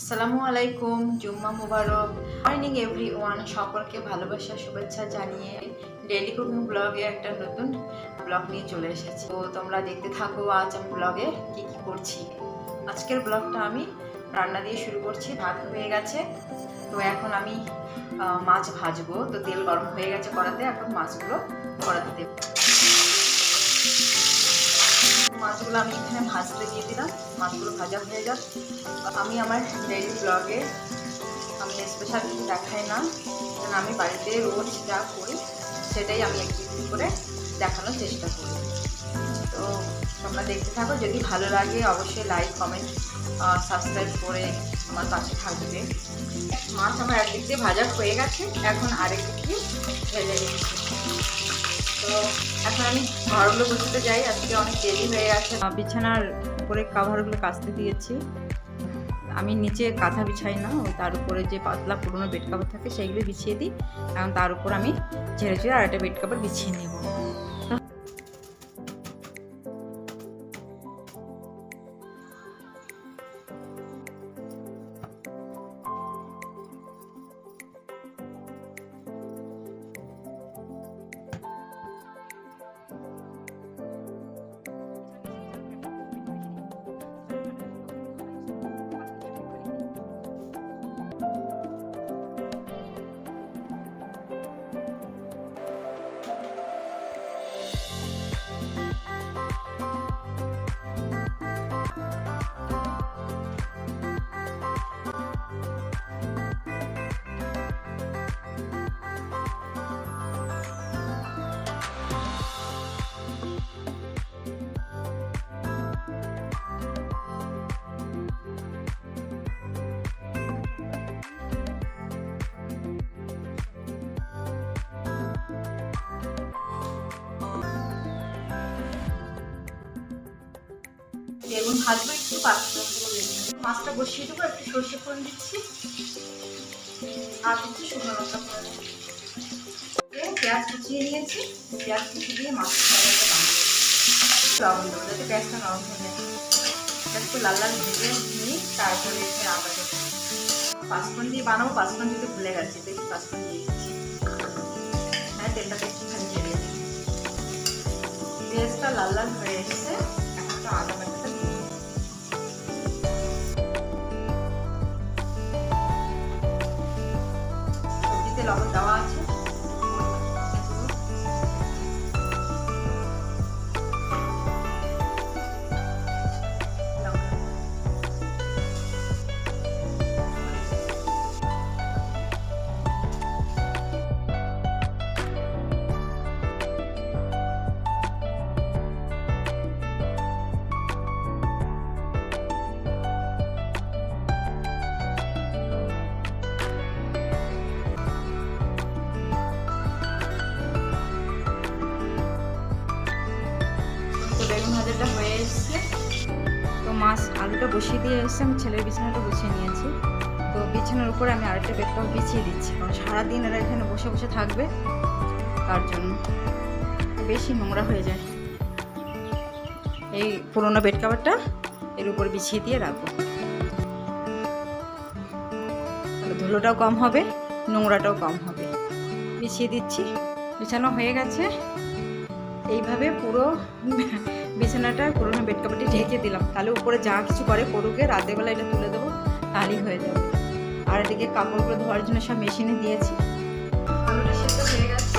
আসসালামু আলাইকুম, জুম্মা মুবারক। Morning everyone, সকলকে ভালোবাসা শুভেচ্ছা জানিয়ে ডেইলি কুকিং ব্লগে একটা নতুন ব্লগ নিয়ে চলে এসেছি। তো তোমরা দেখতে থাকো আজ আমি ব্লগে কি কি করছি। আজকের ব্লগটা আমি রান্না দিয়ে শুরু করছি। ভাত হয়ে গেছে, তো এখন আমি মাছ ভাজবো। তো তেল গরম হয়ে গেছে কড়াতে, এখন মাছগুলো কড়াতে দেবো। মাছগুলো আমি এখানে ভাজতে দিয়ে দিলাম, মাছগুলো ভাজা হয়ে যাক। আমি আমার ডেইলি ব্লগে আমি স্পেশাল কিছু দেখাই না, কারণ আমি বাড়িতে রোজ যা করি সেটাই আমি একটু একটু করে দেখানোর চেষ্টা করি। তো তোমরা দেখতে থাকো, যদি ভালো লাগে অবশ্যই লাইক কমেন্ট সাবস্ক্রাইব করে আমার পাশে থাকবে। মাছ আমার একদিক দিয়ে ভাজা হয়ে গেছে, এখন আরেক দিক দিয়ে ভেজে নিচ্ছি। তো এখন আমি ঘরগুলো গুছতে যাই, আজকে অনেক দেরি হয়ে গেছে। বিছানার উপরে কাভারগুলো কাচতে দিয়েছি। আমি নিচে কাঁথা বিছাই না, তার উপরে যে পাতলা পুরোনো বেড কাভার থাকে সেইগুলো বিছিয়ে দিই। এখন তার উপর আমি ঝেড়ে ঝেড়ে আর একটা বেড কাভার বিছিয়ে নেব। বেগুন ভাজবো, একটু মাছটা বসিয়ে দেবো, একটু সর্ষে ফোড়ন দিচ্ছি আর দিচ্ছি শুকনো লঙ্কা ফোড়ন। পেঁয়াজ কুচিয়ে নিয়েছি, পেঁয়াজ কুচি দিয়ে মাছটা ভাজাতে বানাবো। লবণ দেবো যাতে পেঁয়াজটা নরম হয়ে যায়। একটু লাল লাল ভেজে নিই, তারপরে এখানে আদা দেবো। পাঁচফোড়ন দিয়ে বানাবো, পাঁচফোড়ন দিতে ভুলে গেছি, তো একটু পাঁচফোড়ন দিয়ে দিচ্ছি। হ্যাঁ, তেলটাকে একটুখানি ঝেড়ে দিই। পেঁয়াজটা লাল লাল হয়ে এসেছে, এখন তো আদা বাটাটা দিয়ে দিই। সবজিতে লবণ দেওয়া আছে, বেগুন ভাজাটা হয়ে এসছে। তো মাছ আলুটা বসিয়ে দিয়ে এসেছি, আমি ছেলের বিছানাটা গুছিয়ে নিয়েছি। তো বিছানার উপরে আমি আরেকটা বেড কাভার বিছিয়ে দিচ্ছি, কারণ সারাদিন এরা এখানে বসে বসে থাকবে, তার জন্য বেশি নোংরা হয়ে যায়। এই পুরোনো বেড কাভারটা এর উপর বিছিয়ে দিয়ে রাখবো, ধুলোটাও কম হবে, নোংরাটাও কম হবে। বিছিয়ে দিচ্ছি, বিছানা হয়ে গেছে। এইভাবে পুরো বিছানাটা পুরোনো বেড কাভারটি ঢেকে দিলাম, তাহলে উপরে যা কিছু করে করুকে, রাতের বেলা এটা তুলে দেবো, তাহলেই হয়ে যাবে। আর এদিকে কাপড়গুলো ধোয়ার জন্য সব মেশিনে দিয়েছি। আলুটা সেদ্ধ হয়ে গেছে,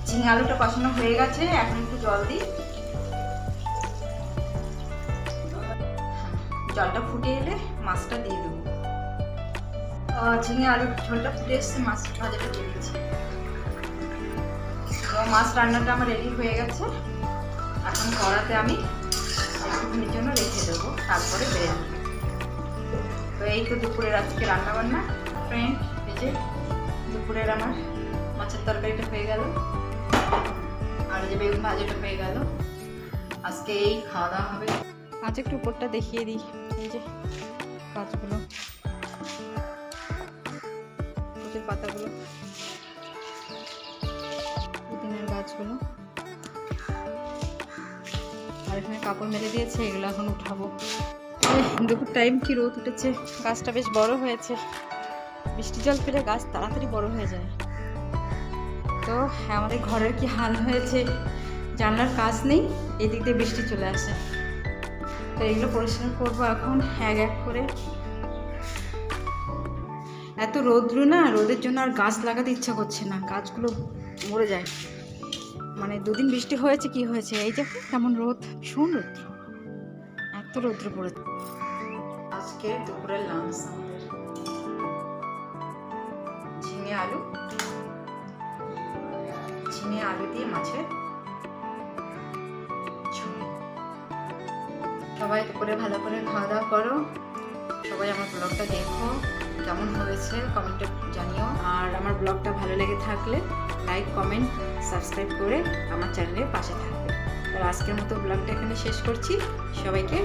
ঝিঙে আলুটা কষানো হয়ে গেছে, এখন একটু জল দিই। জলটা ফুটে এলে মাছটা দিয়ে দেবো। ঝিঙে আলুর ঝোলটা ফুটে এসছে, মাছ ভাজাটা দিয়ে দিচ্ছি। তো মাছ রান্নাটা আমার রেডি হয়ে গেছে, এখন কড়াতে আমি একটুখানির জন্য রেখে দেবো, তারপরে বেড়ে নেব। তো এই তো দুপুরের আজকে রান্না বান্না ফ্রেন্ড। এই যে দুপুরের আমার মাছের তরকারিটা হয়ে গেল, আর এই যে বেগুন ভাজাটা হয়ে গেল। আজকে এই খাওয়া দাওয়া হবে। আজ একটু উপরটা দেখিয়ে দিই, এই যে গাছগুলো, পাতাগুলো, পুদিনার গাছগুলো। কাপড় মেলে দিয়েছে, এগুলো এখন উঠাবো। দুপুর টাইম কি রোদ উঠেছে, গাছটা বেশ বড় হয়েছে। বৃষ্টি জল পেলে গাছ তাড়াতাড়ি বড় হয়ে যায়। তো আমাদের ঘরের কি হাল হয়েছে, জানলার কাজ নেই, এদিক দিয়ে বৃষ্টি চলে আসে। তো এগুলো পরিষ্কার করবো এখন এক এক করে। এত রোদ্রু না, রোদের জন্য আর গাছ লাগাতে ইচ্ছা করছে না, গাছগুলো মরে যায়। মানে দুদিন বৃষ্টি হয়েছে, কি হয়েছে, এই দেখো কেমন রোদ, ভীষণ রৌদ্র, এত রৌদ্র পড়েছে। আজকে দুপুরের লাঞ্চ আমাদের ঝিঙে আলু দিয়ে মাছের ঝোল। সবাই দুপুরে ভালো করে খাওয়া দাওয়া করো, সবাই আমার ব্লগটা দেখো, কেমন হয়েছে কমেন্টে জানিও। আর আমার ব্লগটা ভালো লেগে থাকলে লাইক, কমেন্ট, সাবস্ক্রাইব করে আমার চ্যানেলের পাশে থাকবে। আর আজকের মতো ব্লগটা এখানে শেষ করছি। সবাইকে